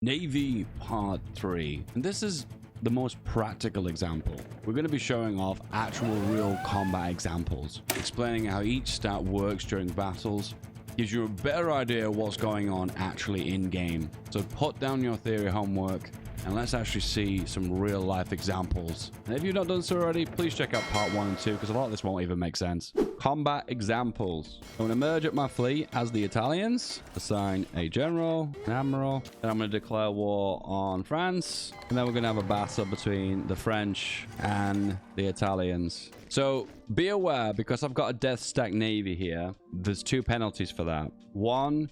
Navy Part 3, and this is the most practical example. We're going to be showing off actual real combat examples, explaining how each stat works during battles, gives you a better idea of what's going on actually in game. So put down your theory homework and let's actually see some real life examples. And if you've not done so already, please check out part 1 and 2 because a lot of this won't even make sense. Combat examples. I'm going to merge up my fleet as the Italians, assign a general, an admiral, then I'm going to declare war on France, and then we're going to have a battle between the French and the Italians. So be aware, because I've got a death stack navy here, there's 2 penalties for that. One,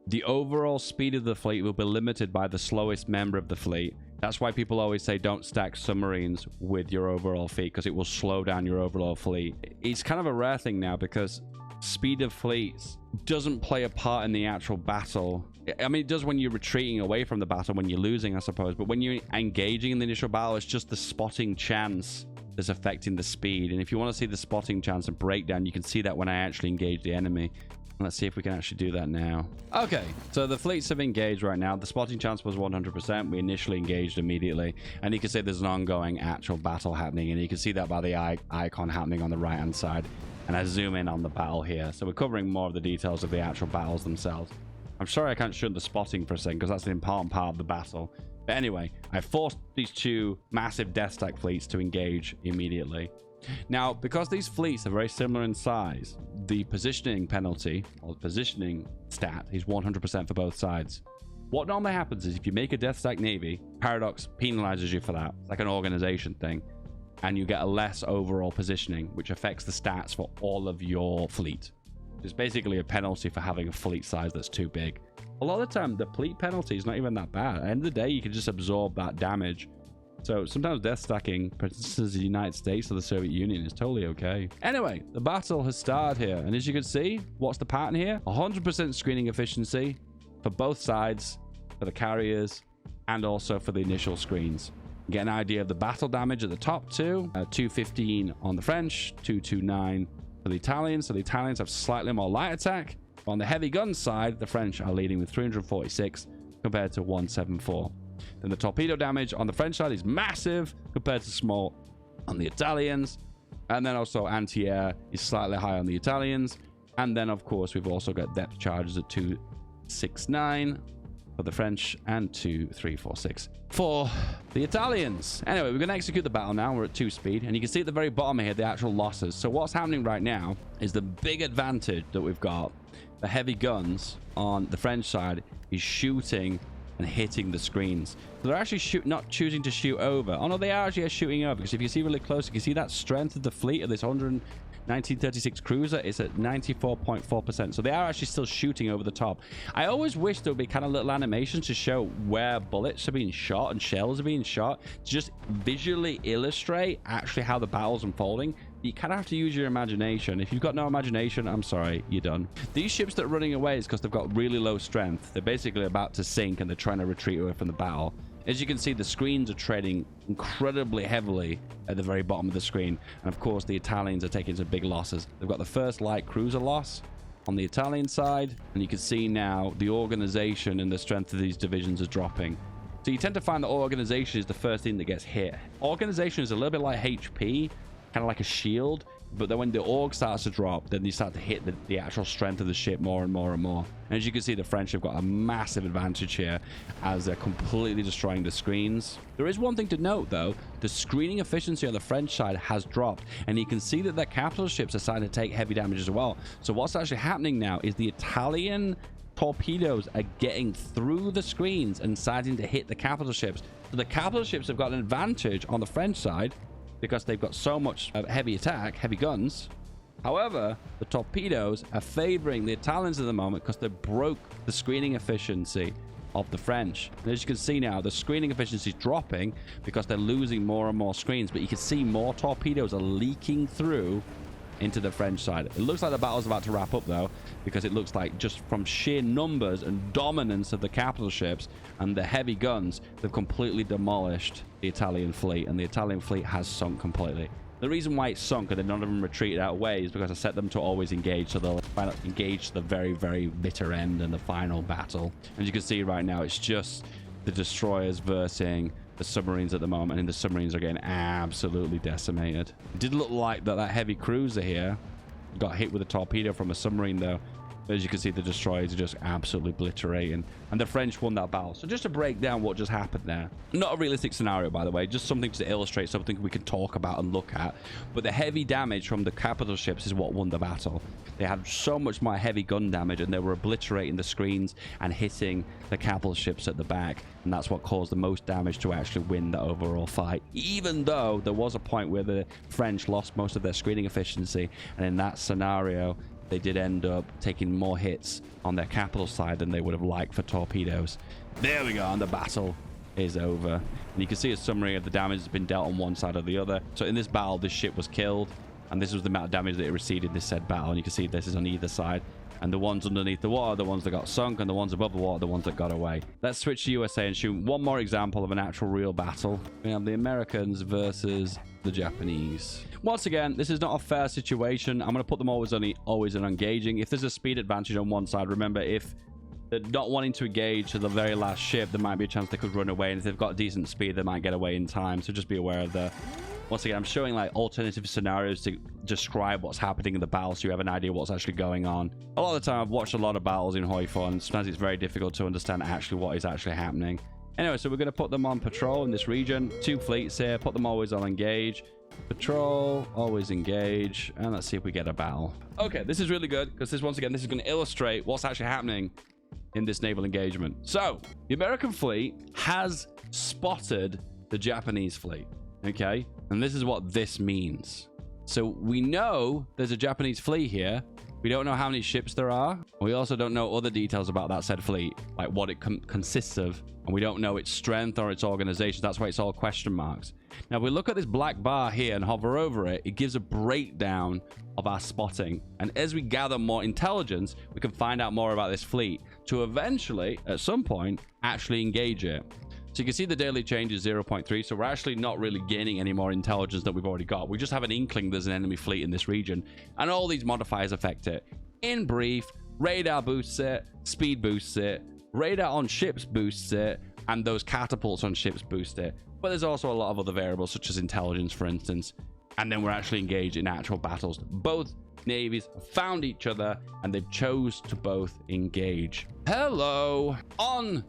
the overall speed of the fleet will be limited by the slowest member of the fleet. That's why people always say don't stack submarines with your overall fleet, because it will slow down your overall fleet. It's kind of a rare thing now because speed of fleets doesn't play a part in the actual battle. I mean, it does when you're retreating away from the battle, when you're losing, I suppose. But when you're engaging in the initial battle, it's just the spotting chance that's affecting the speed. And if you want to see the spotting chance and breakdown, you can see that when I actually engage the enemy. Let's see if we can actually do that now. Okay, so the fleets have engaged right now. The spotting chance was 100%. We initially engaged immediately. And you can see there's an ongoing actual battle happening. And you can see that by the icon happening on the right-hand side. And I zoom in on the battle here. So we're covering more of the details of the actual battles themselves. I'm sorry I can't show the spotting for a second because that's an important part of the battle. But anyway, I forced these 2 massive death stack fleets to engage immediately. Now, because these fleets are very similar in size, the positioning penalty, or the positioning stat, is 100% for both sides. What normally happens is if you make a death stack navy, Paradox penalizes you for that. It's like an organization thing. And you get a less overall positioning, which affects the stats for all of your fleet. It's basically a penalty for having a fleet size that's too big. A lot of the time, the fleet penalty is not even that bad. At the end of the day, you can just absorb that damage. So sometimes death stacking, for instance, the United States or the Soviet Union, is totally okay. Anyway, the battle has started here. And as you can see, what's the pattern here? 100% screening efficiency for both sides, for the carriers, and also for the initial screens. Get an idea of the battle damage at the top 2. 215 on the French, 229 for the Italians. So the Italians have slightly more light attack. But on the heavy gun side, the French are leading with 346 compared to 174. Then the torpedo damage on the French side is massive compared to small on the Italians. And then also anti-air is slightly high on the Italians. And then, of course, we've also got depth charges at 269 for the French and 2346 for the Italians. Anyway, we're going to execute the battle now. We're at 2 speed. And you can see at the very bottom here, the actual losses. So what's happening right now is the big advantage that we've got. The heavy guns on the French side is shooting and hitting the screens. So they're actually not choosing to shoot over. Oh no, they are actually shooting over, because if you see really close, you can see that strength of the fleet of this 1936 cruiser is at 94.4%. So they are actually still shooting over the top. I always wish there would be kind of little animations to show where bullets are being shot and shells are being shot, to just visually illustrate actually how the battle's unfolding. You kind of have to use your imagination. If you've got no imagination, I'm sorry, you're done. These ships that are running away is because they've got really low strength. They're basically about to sink and they're trying to retreat away from the battle. As you can see, the screens are trading incredibly heavily at the very bottom of the screen. And of course, the Italians are taking some big losses. They've got the first light cruiser loss on the Italian side. And you can see now the organization and the strength of these divisions are dropping. So you tend to find that organization is the first thing that gets hit. Organization is a little bit like HP, kind of like a shield, but then when the org starts to drop, then you start to hit the actual strength of the ship more and more and more. And as you can see, the French have got a massive advantage here as they're completely destroying the screens. There is one thing to note though, the screening efficiency on the French side has dropped, and you can see that their capital ships are starting to take heavy damage as well. So what's actually happening now is the Italian torpedoes are getting through the screens and starting to hit the capital ships. So the capital ships have got an advantage on the French side because they've got so much heavy attack, heavy guns. However, the torpedoes are favoring the Italians at the moment because they broke the screening efficiency of the French. And as you can see now, the screening efficiency is dropping because they're losing more and more screens, but you can see more torpedoes are leaking through into the French side. It looks like the battle's about to wrap up though, because it looks like just from sheer numbers and dominance of the capital ships and the heavy guns, they've completely demolished the Italian fleet, and the Italian fleet has sunk completely. The reason why it's sunk and none of them retreated out away is because I set them to always engage, so they'll engage to the very, very bitter end and the final battle. As you can see right now, it's just the destroyers versus the submarines at the moment, and the submarines are getting absolutely decimated. It did look like that heavy cruiser here got hit with a torpedo from a submarine, though. As you can see, the destroyers are just absolutely obliterating, and the French won that battle. So just to break down what just happened there, not a realistic scenario, by the way, just something to illustrate, something we can talk about and look at. But the heavy damage from the capital ships is what won the battle. They had so much more heavy gun damage, and they were obliterating the screens and hitting the capital ships at the back, and that's what caused the most damage to actually win the overall fight, even though there was a point where the French lost most of their screening efficiency. And in that scenario, they did end up taking more hits on their capital side than they would have liked for torpedoes. There we go, and the battle is over. And you can see a summary of the damage that's been dealt on one side or the other. So in this battle, this ship was killed, and this was the amount of damage that it received in this said battle. And you can see this is on either side. And the ones underneath the water, the ones that got sunk, and the ones above the water, the ones that got away. Let's switch to USA and shoot one more example of an actual real battle. We have the Americans versus the Japanese. Once again, this is not a fair situation. I'm going to put them always on engaging. If there's a speed advantage on one side, remember, if they're not wanting to engage to the very last ship, there might be a chance they could run away. And if they've got decent speed, they might get away in time. So just be aware of that. Once again, I'm showing like alternative scenarios to describe what's happening in the battle, so you have an idea what's actually going on. A lot of the time, I've watched a lot of battles in HOI4, and sometimes it's very difficult to understand actually what is actually happening. Anyway, so we're going to put them on patrol in this region. 2 fleets here. Put them always on engage. Patrol, always engage, and let's see if we get a battle. Okay, this is really good, because once again, this is going to illustrate what's actually happening in this naval engagement. So the American fleet has spotted the Japanese fleet. Okay, and this is what this means. So we know there's a Japanese fleet here. We don't know how many ships there are. We also don't know other details about that said fleet, like what it consists of, and we don't know its strength or its organization. That's why it's all question marks. Now, if we look at this black bar here and hover over it, it gives a breakdown of our spotting. And as we gather more intelligence, we can find out more about this fleet to eventually, at some point, actually engage it. So you can see the daily change is 0.3. So we're actually not really gaining any more intelligence that we've already got. We just have an inkling there's an enemy fleet in this region, and all these modifiers affect it. In brief, radar boosts it, speed boosts it, radar on ships boosts it, and those catapults on ships boost it. But there's also a lot of other variables, such as intelligence, for instance. And then we're actually engaged in actual battles. Both navies found each other, and they've chose to both engage. Hello. On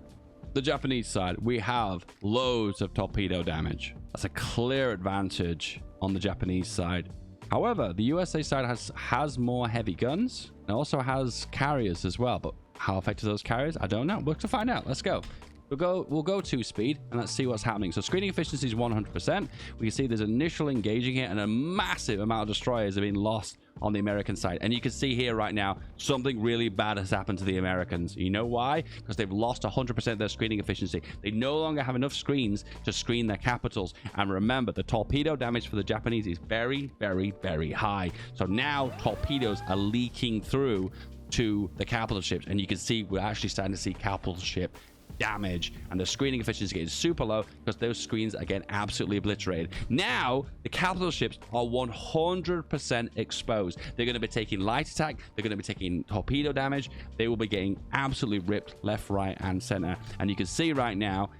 the Japanese side, we have loads of torpedo damage. That's a clear advantage on the Japanese side. However, the USA side has more heavy guns and also has carriers as well. But how effective are those carriers? I don't know. We'll have to find out. Let's go. We'll go 2 speed, and let's see what's happening. So screening efficiency is 100%. We can see there's initial engaging here, and a massive amount of destroyers have been lost on the American side. And you can see here right now, something really bad has happened to the Americans. You know why? Because they've lost 100% of their screening efficiency. They no longer have enough screens to screen their capitals. And remember, the torpedo damage for the Japanese is very, very, very high. So now torpedoes are leaking through to the capital ships. And you can see we're actually starting to see capital ship damage, and the screening efficiency is getting super low because those screens are getting absolutely obliterated. Now the capital ships are 100% exposed. They're going to be taking light attack, they're going to be taking torpedo damage, they will be getting absolutely ripped left, right, and center. And you can see right now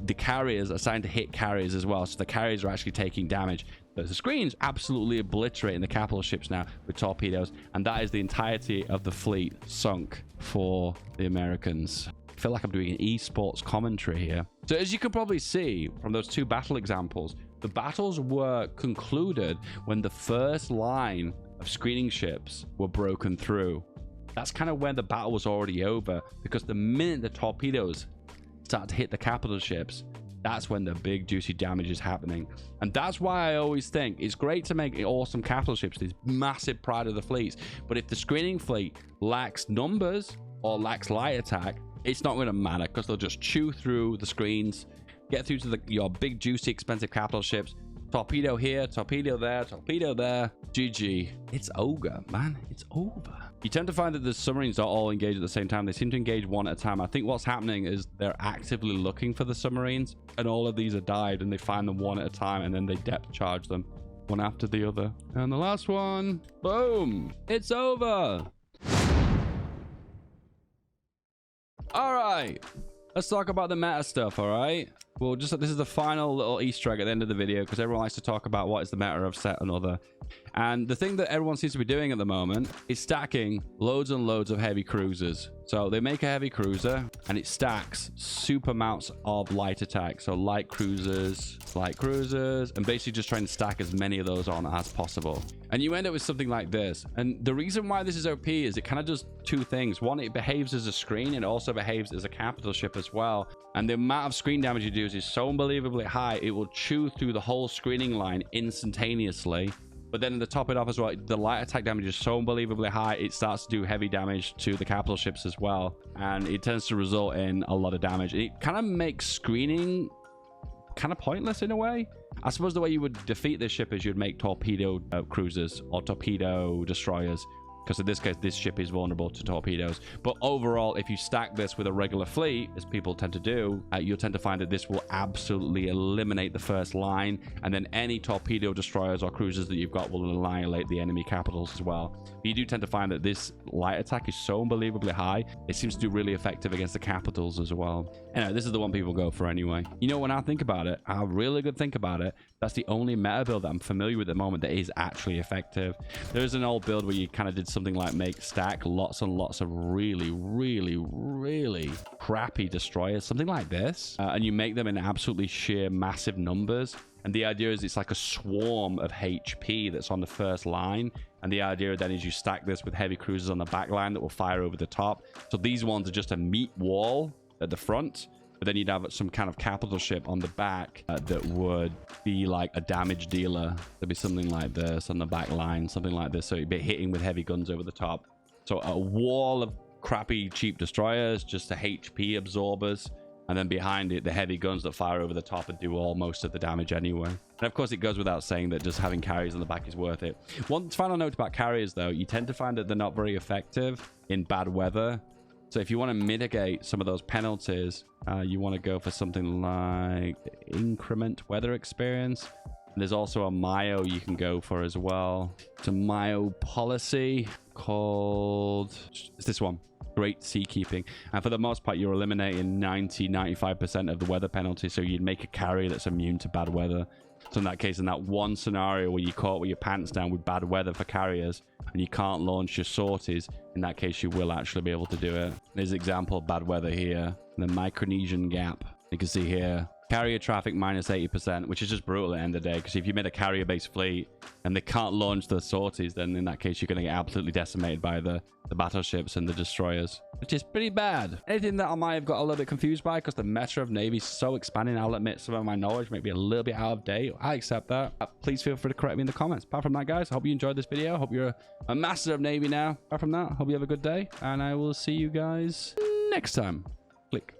the carriers are starting to hit carriers as well, so the carriers are actually taking damage. The screens absolutely obliterating the capital ships now with torpedoes, and that is the entirety of the fleet sunk for the Americans. I feel like I'm doing an esports commentary here. So as you can probably see from those 2 battle examples, the battles were concluded when the first line of screening ships were broken through. That's kind of when the battle was already over, because the minute the torpedoes start to hit the capital ships, that's when the big juicy damage is happening. And that's why I always think it's great to make awesome capital ships, these massive pride of the fleets, but if the screening fleet lacks numbers or lacks light attack, it's not going to matter, because they'll just chew through the screens, get through to your big juicy expensive capital ships. Torpedo here, torpedo there, torpedo there. GG. It's over, man. It's over. You tend to find that the submarines don't all engage at the same time. They seem to engage one at a time. I think what's happening is they're actively looking for the submarines, and all of these are died, and they find them one at a time, and then they depth charge them one after the other. And the last one, boom, it's over. All right, let's talk about the meta stuff, all right? Well, this is the final little Easter egg at the end of the video, because everyone likes to talk about what is the meta of set and other. And the thing that everyone seems to be doing at the moment is stacking loads and loads of heavy cruisers. So they make a heavy cruiser and it stacks super amounts of light attack. So light cruisers, and basically just trying to stack as many of those on as possible. And you end up with something like this. And the reason why this is OP is it kind of does two things. One, it behaves as a screen, and it also behaves as a capital ship as well. And the amount of screen damage you do is so unbelievably high, it will chew through the whole screening line instantaneously. But then to top it off as well, the light attack damage is so unbelievably high, it starts to do heavy damage to the capital ships as well. And it tends to result in a lot of damage. It kind of makes screening kind of pointless in a way. I suppose the way you would defeat this ship is you'd make torpedo cruisers or torpedo destroyers, because in this case, this ship is vulnerable to torpedoes. But overall, if you stack this with a regular fleet, as people tend to do, you'll tend to find that this will absolutely eliminate the first line. And then any torpedo destroyers or cruisers that you've got will annihilate the enemy capitals as well. But you do tend to find that this light attack is so unbelievably high, it seems to do really effective against the capitals as well. Anyway, this is the one people go for anyway. You know, when I think about it, I really good think about it, that's the only meta build that I'm familiar with at the moment that is actually effective. There's an old build where you kind of did something like make stack lots and lots of really crappy destroyers, something like this, and you make them in absolutely sheer massive numbers. And the idea is it's like a swarm of HP that's on the first line. And the idea then is you stack this with heavy cruisers on the back line that will fire over the top. So these ones are just a meat wall at the front. But then you'd have some kind of capital ship on the back that would be like a damage dealer. There'd be something like this on the back line, something like this. So you'd be hitting with heavy guns over the top. So a wall of crappy, cheap destroyers, just the HP absorbers. And then behind it, the heavy guns that fire over the top and do most of the damage anyway. And of course, it goes without saying that just having carriers on the back is worth it. One final note about carriers, though, you tend to find that they're not very effective in bad weather. So if you want to mitigate some of those penalties, you want to go for something like increment weather experience. And there's also a MIO you can go for as well. It's a MIO policy called... It's this one. Great Seakeeping. And for the most part, you're eliminating 90-95% of the weather penalty. So you'd make a carrier that's immune to bad weather. So in that case, in that one scenario where you're caught with your pants down with bad weather for carriers and you can't launch your sorties, in that case, you will actually be able to do it. There's an example of bad weather here. The Micronesian Gap. You can see here, carrier traffic minus 80%, which is just brutal at the end of the day. Because if you made a carrier-based fleet and they can't launch the sorties, then in that case, you're going to get absolutely decimated by the battleships and the destroyers, which is pretty bad. Anything that I might have got a little bit confused by, because the meta of Navy is so expanding, I'll admit some of my knowledge may be a little bit out of date. I accept that. Please feel free to correct me in the comments. Apart from that, guys, I hope you enjoyed this video. I hope you're a master of Navy now. Apart from that, I hope you have a good day, and I will see you guys next time. Click.